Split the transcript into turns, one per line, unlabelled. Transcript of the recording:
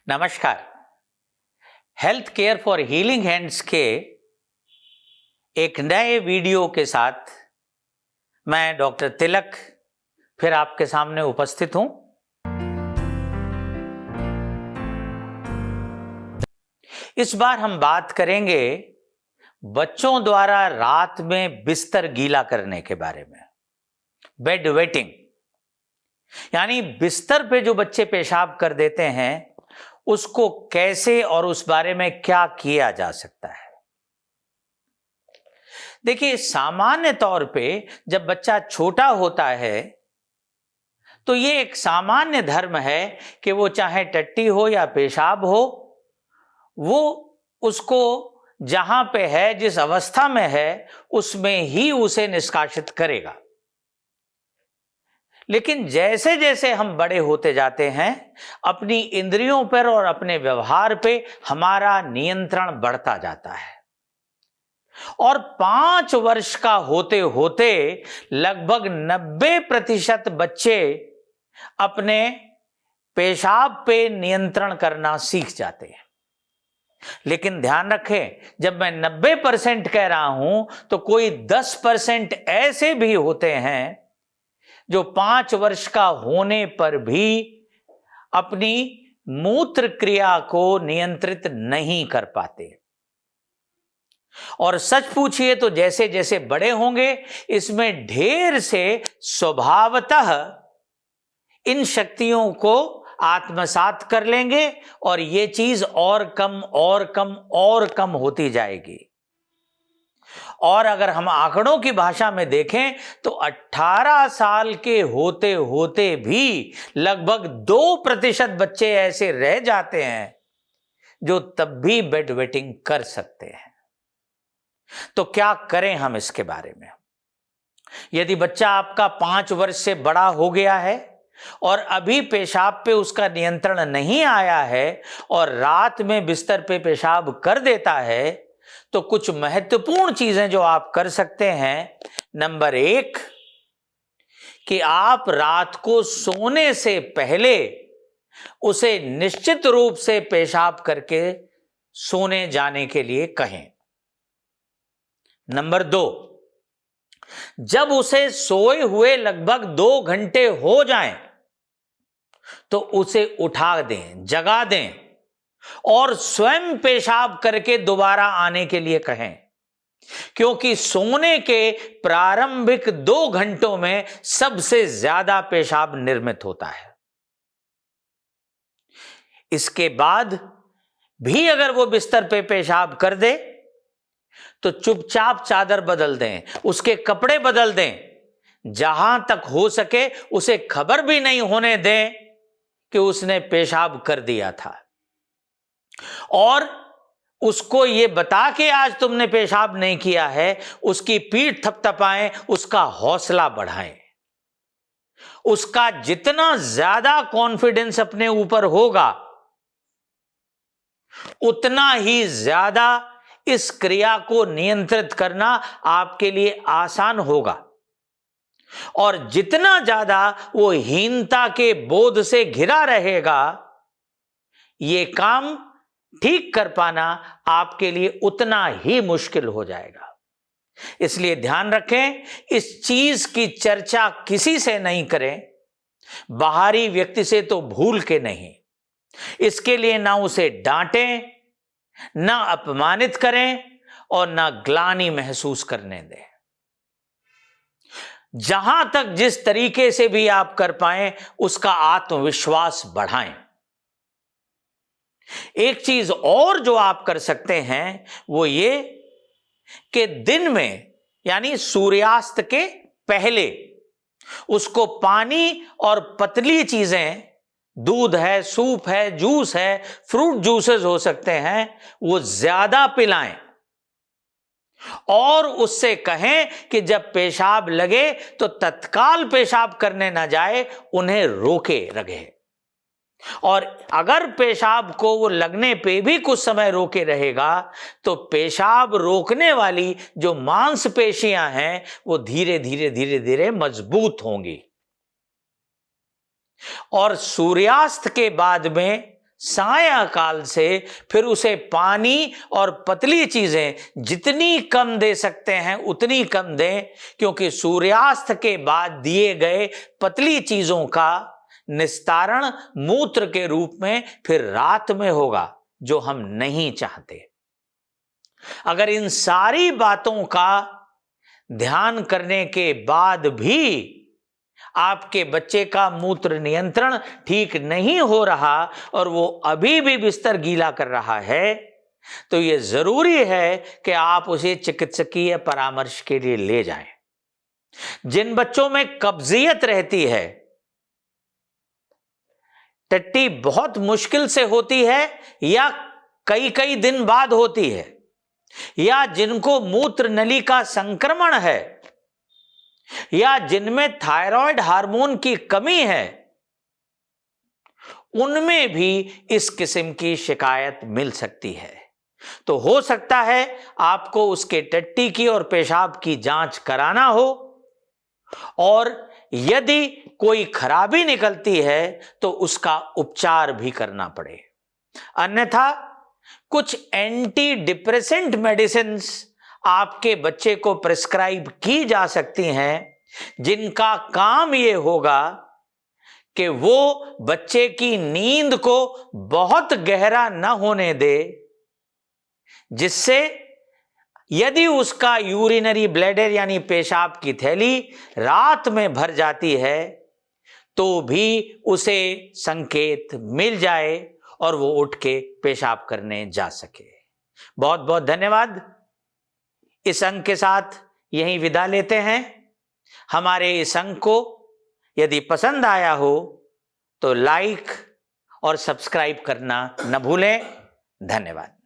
नमस्कार। Health care for healing hands के एक नए वीडियो के साथ मैं डॉक्टर तिलक फिर आपके सामने उपस्थित हूं। इस बार हम बात करेंगे बच्चों द्वारा रात में बिस्तर गीला करने के बारे में। बेड वेटिंग यानी बिस्तर पे जो बच्चे पेशाब कर देते हैं उसको कैसे और उस बारे में क्या किया जा सकता है। देखिए, सामान्य तौर पे जब बच्चा छोटा होता है तो ये एक सामान्य धर्म है कि वो चाहे टट्टी हो या पेशाब हो, वो उसको जहां पे है, जिस अवस्था में है, उसमें ही उसे निष्कासित करेगा। लेकिन जैसे जैसे हम बड़े होते जाते हैं, अपनी इंद्रियों पर और अपने व्यवहार पे हमारा नियंत्रण बढ़ता जाता है और 5 वर्ष का होते होते लगभग 90% बच्चे अपने पेशाब पे नियंत्रण करना सीख जाते हैं। लेकिन ध्यान रखें, जब मैं 90% कह रहा हूं तो कोई 10% ऐसे भी होते हैं जो 5 वर्ष का होने पर भी अपनी मूत्र क्रिया को नियंत्रित नहीं कर पाते। और सच पूछिए तो जैसे जैसे बड़े होंगे, इसमें ढेर से स्वभावतः इन शक्तियों को आत्मसात कर लेंगे और ये चीज और कम और कम और कम होती जाएगी। और अगर हम आंकड़ों की भाषा में देखें तो 18 साल के होते होते भी लगभग 2% बच्चे ऐसे रह जाते हैं जो तब भी बेड वेटिंग कर सकते हैं। तो क्या करें हम इसके बारे में? यदि बच्चा आपका 5 वर्ष से बड़ा हो गया है और अभी पेशाब पे उसका नियंत्रण नहीं आया है और रात में बिस्तर पे पेशाब कर देता है, तो कुछ महत्वपूर्ण चीजें जो आप कर सकते हैं। नंबर 1 कि आप रात को सोने से पहले उसे निश्चित रूप से पेशाब करके सोने जाने के लिए कहें। नंबर 2, जब उसे सोए हुए लगभग 2 घंटे हो जाएं तो उसे उठा दें, जगा दें और स्वयं पेशाब करके दोबारा आने के लिए कहें, क्योंकि सोने के प्रारंभिक 2 घंटों में सबसे ज्यादा पेशाब निर्मित होता है। इसके बाद भी अगर वो बिस्तर पे पेशाब कर दे तो चुपचाप चादर बदल दें, उसके कपड़े बदल दें। जहां तक हो सके उसे खबर भी नहीं होने दें कि उसने पेशाब कर दिया था, और उसको ये बता के आज तुमने पेशाब नहीं किया है, उसकी पीठ थपथपाएं, उसका हौसला बढ़ाएं। उसका जितना ज्यादा कॉन्फिडेंस अपने ऊपर होगा, उतना ही ज्यादा इस क्रिया को नियंत्रित करना आपके लिए आसान होगा। और जितना ज्यादा वो हीनता के बोध से घिरा रहेगा, ये काम ठीक कर पाना आपके लिए उतना ही मुश्किल हो जाएगा। इसलिए ध्यान रखें, इस चीज की चर्चा किसी से नहीं करें, बाहरी व्यक्ति से तो भूल के नहीं। इसके लिए ना उसे डांटें, ना अपमानित करें और ना ग्लानि महसूस करने दें। जहां तक जिस तरीके से भी आप कर पाएं, उसका आत्मविश्वास बढ़ाएं। एक चीज और जो आप कर सकते हैं वो ये कि दिन में यानी सूर्यास्त के पहले उसको पानी और पतली चीजें, दूध है, सूप है, जूस है, फ्रूट जूसेस हो सकते हैं, वो ज्यादा पिलाएं और उससे कहें कि जब पेशाब लगे तो तत्काल पेशाब करने ना जाए, उन्हें रोके रखे। और अगर पेशाब को वो लगने पे भी कुछ समय रोके रहेगा तो पेशाब रोकने वाली जो मांसपेशियां हैं वो धीरे धीरे धीरे धीरे मजबूत होंगी। और सूर्यास्त के बाद में सायंकाल से फिर उसे पानी और पतली चीजें जितनी कम दे सकते हैं उतनी कम दें, क्योंकि सूर्यास्त के बाद दिए गए पतली चीजों का निस्तारण मूत्र के रूप में फिर रात में होगा, जो हम नहीं चाहते। अगर इन सारी बातों का ध्यान करने के बाद भी आपके बच्चे का मूत्र नियंत्रण ठीक नहीं हो रहा और वो अभी भी बिस्तर गीला कर रहा है, तो ये जरूरी है कि आप उसे चिकित्सकीय परामर्श के लिए ले जाएं। जिन बच्चों में कब्जियत रहती है, टट्टी बहुत मुश्किल से होती है या कई कई दिन बाद होती है, या जिनको मूत्र नली का संक्रमण है, या जिनमें थायराइड हार्मोन की कमी है, उनमें भी इस किस्म की शिकायत मिल सकती है। तो हो सकता है आपको उसके टट्टी की और पेशाब की जांच कराना हो, और यदि कोई खराबी निकलती है तो उसका उपचार भी करना पड़े। अन्यथा कुछ एंटी डिप्रेसेंट मेडिसिन्स आपके बच्चे को प्रिस्क्राइब की जा सकती हैं, जिनका काम यह होगा कि वो बच्चे की नींद को बहुत गहरा न होने दे, जिससे यदि उसका यूरिनरी ब्लैडर यानी पेशाब की थैली रात में भर जाती है तो भी उसे संकेत मिल जाए और वो उठ के पेशाब करने जा सके। बहुत बहुत धन्यवाद। इस अंक के साथ यहीं विदा लेते हैं। हमारे इस अंक को यदि पसंद आया हो तो लाइक और सब्सक्राइब करना न भूलें। धन्यवाद।